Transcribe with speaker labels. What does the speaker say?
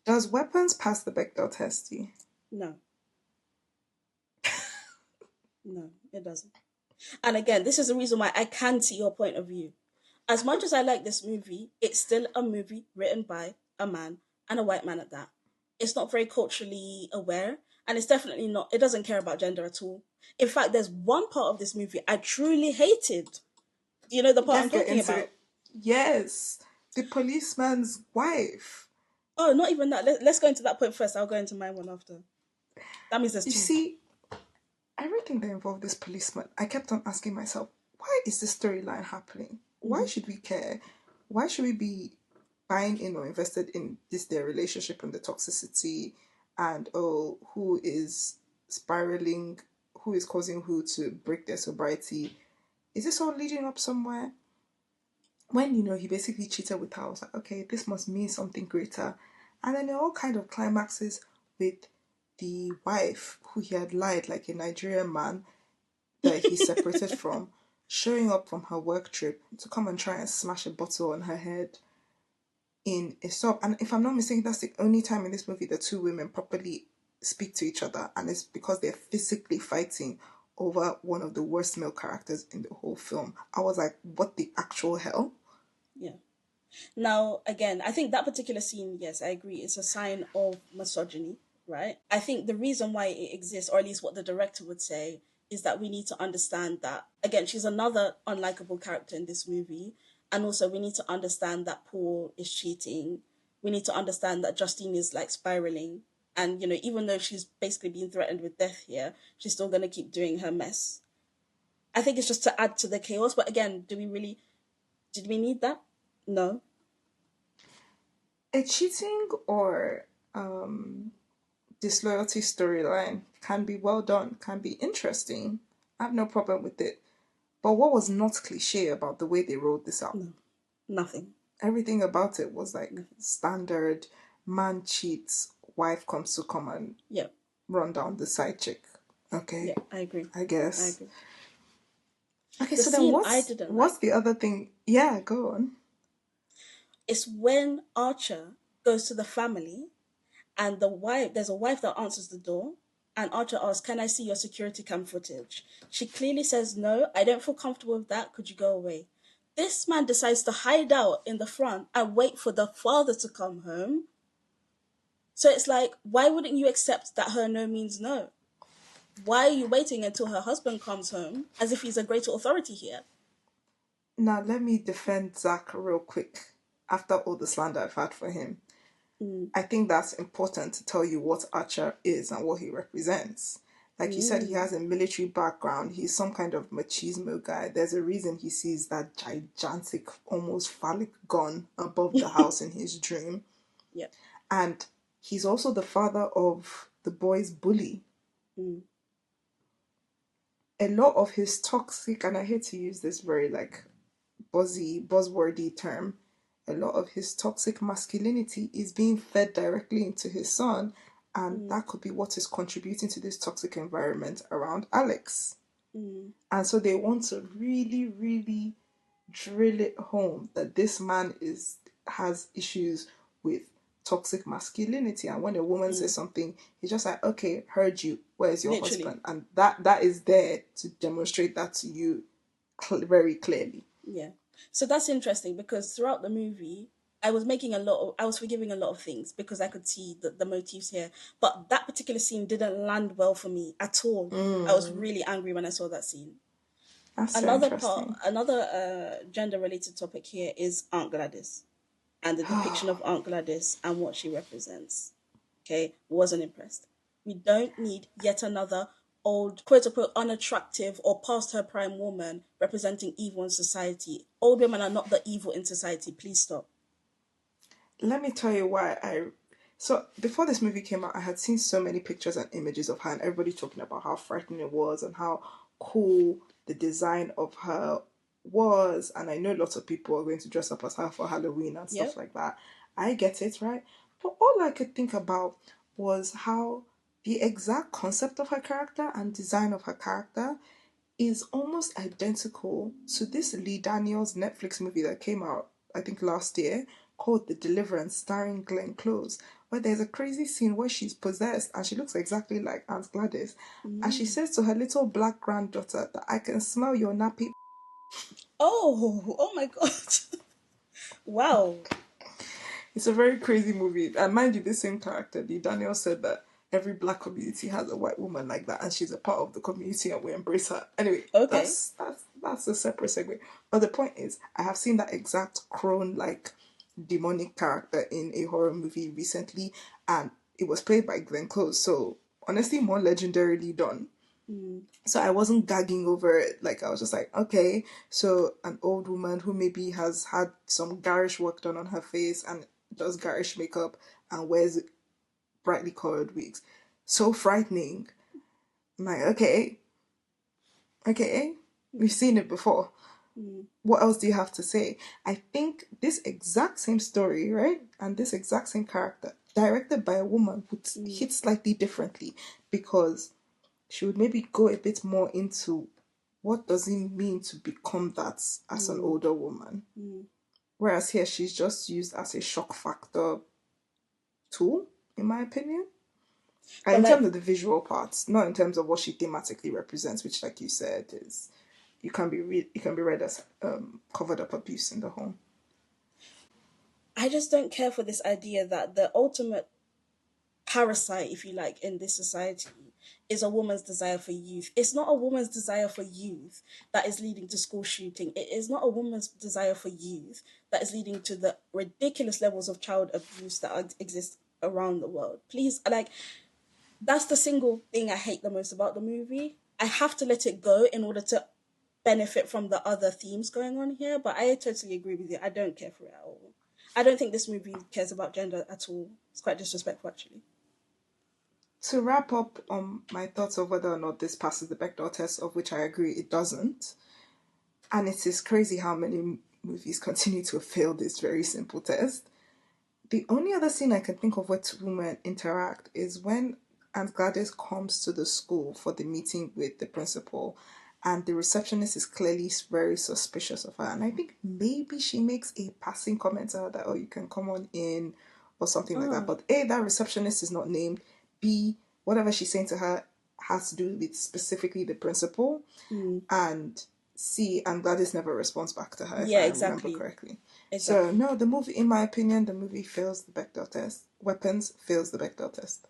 Speaker 1: Does weapons pass the Bechdel test?
Speaker 2: No, no, it doesn't. And again, this is the reason why I can see your point of view. As much as I like this movie, it's still a movie written by a man and a white man at that. It's not very culturally aware, and it's definitely not, it doesn't care about gender at all. In fact, there's one part of this movie I truly hated. Do you know the part I'm
Speaker 1: Let's get
Speaker 2: talking
Speaker 1: into
Speaker 2: about?
Speaker 1: it. Yes, the policeman's wife.
Speaker 2: Oh, not even that. Let's go into that point first. I'll go into my one after. That means there's
Speaker 1: You
Speaker 2: two.
Speaker 1: see, everything that involved this policeman, I kept on asking myself, why is this storyline happening? Why
Speaker 2: Mm-hmm.
Speaker 1: should we care? Why should we be buying in or invested in this their relationship and the toxicity and oh who is spiraling, who is causing who to break their sobriety? Is this all leading up somewhere? When he basically cheated with her, I was like, okay, this must mean something greater. And then it all kind of climaxes with the wife who he had lied like a Nigerian man that he separated from, showing up from her work trip to come and try and smash a bottle on her head in a shop. And if I'm not mistaken, that's the only time in this movie the two women properly speak to each other, and it's because they're physically fighting over one of the worst male characters in the whole film. I was like, what the actual hell?
Speaker 2: Yeah. Now, again, I think that particular scene, yes, I agree, it's a sign of misogyny, right? I think the reason why it exists, or at least what the director would say, is that we need to understand that, again, she's another unlikable character in this movie. And also, we need to understand that Paul is cheating. We need to understand that Justine is like spiraling. And, even though she's basically being threatened with death here, she's still going to keep doing her mess. I think it's just to add to the chaos. But again, did we need that? No.
Speaker 1: A cheating or disloyalty storyline can be well done, can be interesting. I have no problem with it. But what was not cliche about the way they wrote this out?
Speaker 2: No. Nothing.
Speaker 1: Everything about it was like
Speaker 2: Nothing.
Speaker 1: standard man cheats, wife comes to come and
Speaker 2: Yeah.
Speaker 1: run down the side chick.
Speaker 2: Yeah.
Speaker 1: Okay,
Speaker 2: I agree.
Speaker 1: I
Speaker 2: I
Speaker 1: guess.
Speaker 2: agree.
Speaker 1: Okay,
Speaker 2: The
Speaker 1: so then
Speaker 2: scene I
Speaker 1: what's
Speaker 2: didn't like
Speaker 1: the other thing? Yeah, go on.
Speaker 2: is when Archer goes to the family and there's a wife that answers the door, and Archer asks, "Can I see your security cam footage?" She clearly says, "No, I don't feel comfortable with that. Could you go away?" This man decides to hide out in the front and wait for the father to come home. So it's like, why wouldn't you accept that her no means no? Why are you waiting until her husband comes home as if he's a greater authority here?
Speaker 1: Now let me defend Zach real quick after all the slander I've had for him.
Speaker 2: Mm.
Speaker 1: I think that's important to tell you what Archer is and what he represents. Like you said, he
Speaker 2: Mm.
Speaker 1: has a military background. He's some kind of machismo guy. There's a reason he sees that gigantic, almost phallic gun above the house in his dream.
Speaker 2: Yeah.
Speaker 1: And he's also the father of the boy's bully.
Speaker 2: Mm.
Speaker 1: A lot of his toxic, and I hate to use this very like buzzwordy term, a lot of his toxic masculinity is being fed directly into his son, and
Speaker 2: Mm.
Speaker 1: that could be what is contributing to this toxic environment around Alex.
Speaker 2: Mm.
Speaker 1: And so they want to really, really drill it home that this man is has issues with toxic masculinity. And when a woman says
Speaker 2: Mm.
Speaker 1: something, he's just like, okay, heard you, where's your
Speaker 2: Literally.
Speaker 1: husband? And that is there to demonstrate that to you very clearly.
Speaker 2: Yeah. So that's interesting because throughout the movie, I was forgiving a lot of things because I could see the motifs here. But that particular scene didn't land well for me at all. I was
Speaker 1: Mm,
Speaker 2: really angry when I saw that scene.
Speaker 1: that's so interesting.
Speaker 2: Another gender related topic here is Aunt Gladys and the depiction of Aunt Gladys and what she represents. Okay, wasn't impressed. We don't need yet another old, quote unquote, unattractive or past her prime woman representing evil in society. Old women are not the evil in society. Please stop.
Speaker 1: Let me tell you why I. So before this movie came out, I had seen so many pictures and images of her, and everybody talking about how frightening it was and how cool the design of her was. And I know lots of people are going to dress up as her for Halloween and stuff
Speaker 2: Yep.
Speaker 1: like that. I get it, right? But all I could think about was how the exact concept of her character and design of her character is almost identical to this Lee Daniels Netflix movie that came out, I think, last year called The Deliverance, starring Glenn Close. where there's a crazy scene where she's possessed and she looks exactly like Aunt Gladys. And she says to her little black granddaughter that I can smell your nappy.
Speaker 2: Oh my god. Wow.
Speaker 1: It's a very crazy movie. And mind you, the same character, the Daniel said that every black community has a white woman like that, and she's a part of the community, and we embrace her. Anyway,
Speaker 2: Okay.
Speaker 1: that's a separate segue. But the point is, I have seen that exact crone like demonic character in a horror movie recently, and it was played by Glenn Close. So honestly, more legendarily done. So I wasn't gagging over it. Like I was just like, okay, so an old woman who maybe has had some garish work done on her face and does garish makeup and wears brightly colored wigs. So frightening. I'm like, okay, we've seen it before. What else do you have to say? I think this exact same story, right? And this exact same character, directed by a woman, would hit slightly differently because she would maybe go a bit more into what does it mean to become that as an older woman. Whereas here she's just used as a shock factor tool, in my opinion. And
Speaker 2: But
Speaker 1: in
Speaker 2: like,
Speaker 1: terms of the visual parts, not in terms of what she thematically represents, which, like you said, is it can be read as covered up abuse in the home.
Speaker 2: I just don't care for this idea that the ultimate parasite, if you like, in this society is a woman's desire for youth. It's not a woman's desire for youth that is leading to school shooting. It is not a woman's desire for youth that is leading to the ridiculous levels of child abuse that exist around the world. Please, like, that's the single thing I hate the most about the movie. I have to let it go in order to benefit from the other themes going on here, but I totally agree with you. I don't care for it at all. I don't think this movie cares about gender at all. It's quite disrespectful, actually.
Speaker 1: To wrap up on my thoughts of whether or not this passes the Bechdel test, of which I agree it doesn't, and it is crazy how many movies continue to fail this very simple test. The only other scene I can think of where two women interact is when Aunt Gladys comes to the school for the meeting with the principal, and the receptionist is clearly very suspicious of her. And I think maybe she makes a passing comment to her that, oh, you can come on in, or something like that.
Speaker 2: Oh,
Speaker 1: But A, that receptionist is not named. B, whatever she's saying to her has to do with specifically the principal. And C, and Gladys never responds back to her, if
Speaker 2: yeah,
Speaker 1: I remember
Speaker 2: exactly.
Speaker 1: correctly. So,
Speaker 2: Exactly.
Speaker 1: no, the movie, in my opinion, the movie fails the Bechdel test. Weapons fails the Bechdel test.